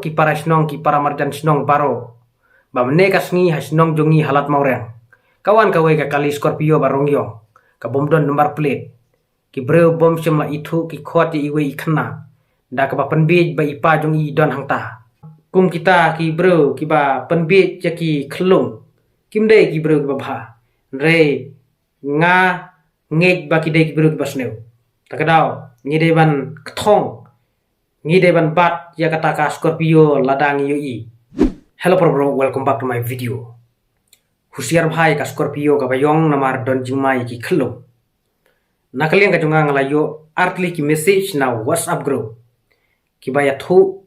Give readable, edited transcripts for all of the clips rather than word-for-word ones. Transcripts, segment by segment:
ki para snong ki para marjan snong baro. Ba mene kasngi hasnong jongi halat maureng. Kawan kawe ka kali Scorpio barong yong. Ka bomdon nomor plate. Ki breu bom semla itu ki khot ye iwe ikhna. Da ka ba penbij ba ipa jong i don hangta. Kum kita ki breu ki ba penbij ya ki khlung. Kimde ki breu ki ba bha. Re nga ngej ba ki de ki breu ki ba sneu. Takadaw ngide ban kthong. Ngide ban bat ya kata ka Scorpio ladang yo i. Hello bro, welcome back to my video. Husiar bhai ka Scorpio ka bayong namar don jingmai ki khlung. Nakaliang ka junga ngalayo artli ki message na WhatsApp group. Ki baya thu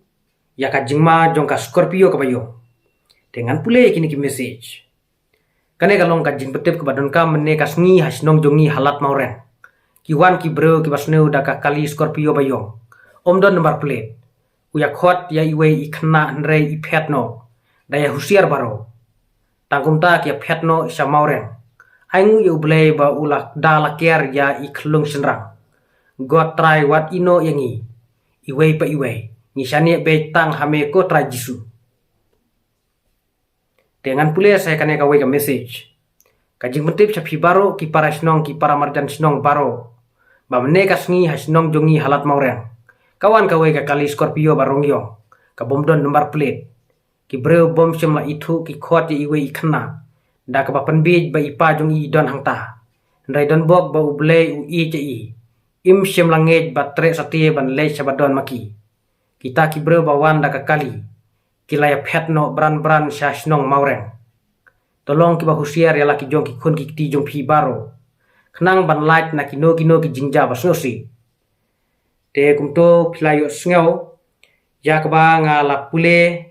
ya ka jingma jong ka Scorpio ka bayong. Dengan pule kini ki message. Kane kalong ka jing betep ka badon ka mene kasngi hasnong jongi halat maureng. Ki wan ki bro ki basneu da ka kali Scorpio bayong. Omdon nomor plate. Uya khot ya iwe ikhna nre iphet no. Daya husiar baro. Tangkum ta kia phet no isa maureng. Aingu ya ublay ba ulak dala kier ya ikhlung senrang. God try what ino yangi. Iwe pa iwe. Nisani be tang hame ko try jisu. Dengan pula saya kane kawe ka message. Kajing mentip sa baro ki para snong ki para marjan snong baro. Ba mene kasngi hasnong jongi halat maureng. Kawan kawe ka kali Scorpio barong yong. Ka bomdon nomor plate. Ki breu bom semla itu ki khot ye iwe ikhna. Da ka ba penbij ba ipa jong i don hangta. Ndai don bok ba ublay u i che i. Im semla ngej ba tre satie ban lej sa badon maki. Kita ki breu ba wan da ka kali. Kilaya phet no bran sa snong maureng. Tolong ki ba husiar ya laki jong ki khun ki ti jong phi baro. Khnang ban light na kino ki jingja ba snosi. Te kumto philayo sngaw ya ka ba ngala pule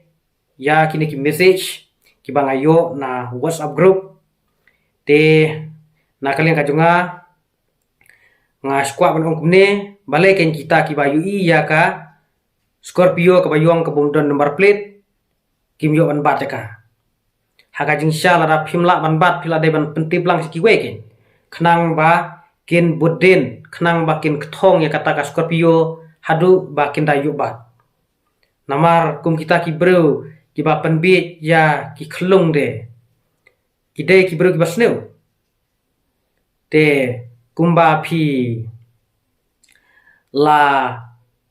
ya kini ki message ki ba ngayo na WhatsApp group te nakalian ka junga nga squad ban ong kumne bale ken kita ki ba yu i ya ka Scorpio ka bayong ka bomdon nomor plate kim yo ban bat ka haka jing sha la phimla ban bat phila de ban pentip lang ki weken khnang ba kin budin khnang ba kin kthong ya kata ka Scorpio hadu ba kin dayu bat namar kum kita ki breu ki ba penbit ya ki khlung de ki de ki breu ki basneu te kumba phi la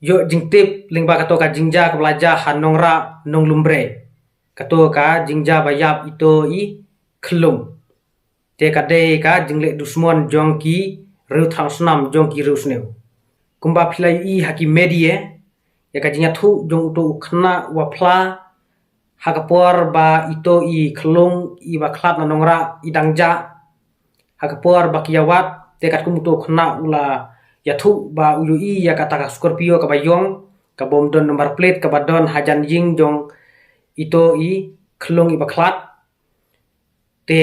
yo jingtip lingba kato ka jingja ka belaja hanong ra nong lumbre kato ka jingja bayap ito i khlung te ka de ka jingle dusmon jong ki reu thang snam jong ki reu sneu kumba philai i haki medie ya ka jinya thu jong uto khna wa phla hakapor ba ito i khlung i ba khlat na nongra i dangja hakapor ba kiyawat te kat kumuto khna ula ya thu ba uyu i ya kata ka Scorpio ka bayong ka bomdon nomor plate ka badon hajan jing jong ito i khlung i ba khlat te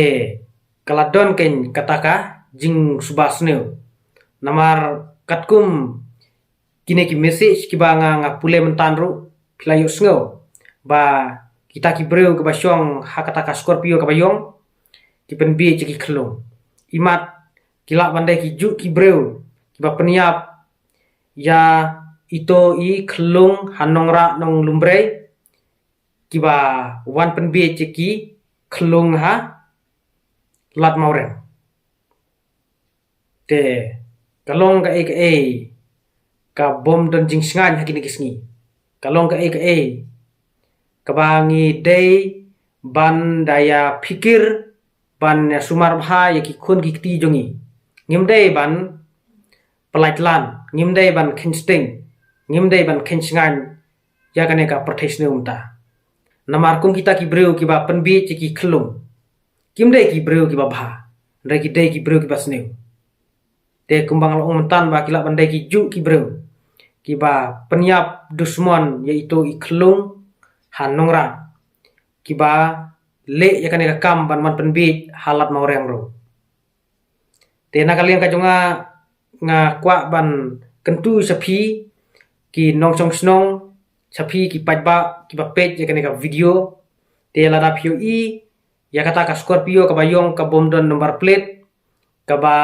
kaladon ken kataka jing subasneu namar katkum kine ki message ki banga nga pule mentanru philayo sngo ba kita ki breu ka basyong hakata ka Scorpio ka bayong ki penbi ki khlung imat kila bandai ki ju ki breu ki ba peniap ya ito i khlung hanongra nong lumbre ki ba wan penbi ki khlung ha lat maureng te kalong ka ka bom don jing sngan hakini kisngi kalong ka kabangi day ban daya pikir ban sumar bha ya ki khun ki ti jongi ngim day ban pelaitlan ngim day ban kinsting ngim day ban kinsngan ya kane ka protesne umta namar kum kita ki breu ki ba penbi ki khlung kim day ki breu ki ba bha ndai ki day ki breu ki basneu te kumbang long tan ba kila bandai ki ju ki breu ki ba penyap dusmon yaitu ikhlung hanongra ki ba le ya kane ka kam ban man penbit halat maureng ro te nakalian ka jonga nga kwa ban kentu sapi ki nong song snong sapi ki pajba ki ba page ya kane ka video te la da pio i ya kata ka Scorpio ka bayong ka bomdon nomor plate ka ba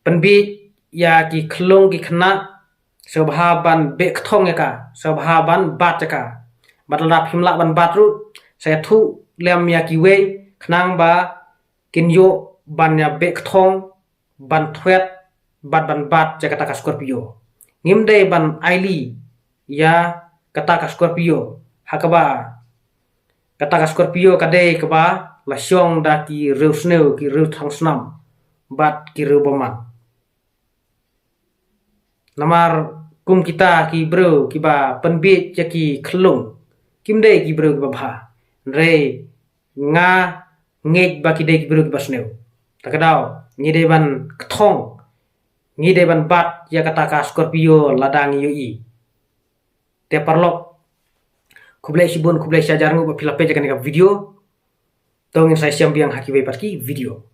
penbit ya ki khlung ki khna sobhaban be kthong ya ka sobhaban bat ka batlap himla ban batru saya thu lem ya kiwe khnang ba kinyo ban ya be kthong ban thwet ban bat ja kata ka Scorpio ngimde ban aili ya kata ka Scorpio hakaba kata ka Scorpio kade kaba la syong da ki reusneu ki reu thang snam bat ki reu boman namar kum kita ki bro ki ba penbit ja ki khlung kimde ki bro ki ba bha re nga ngej ba ki de ki bro ki basneu takadau ngide ban kthong ngide ban bat ya kata ka Scorpio ladang yoi te parlok kublai sibun kublai sajar ngu ba philape ja kan video tongin sai siam biang haki be parki video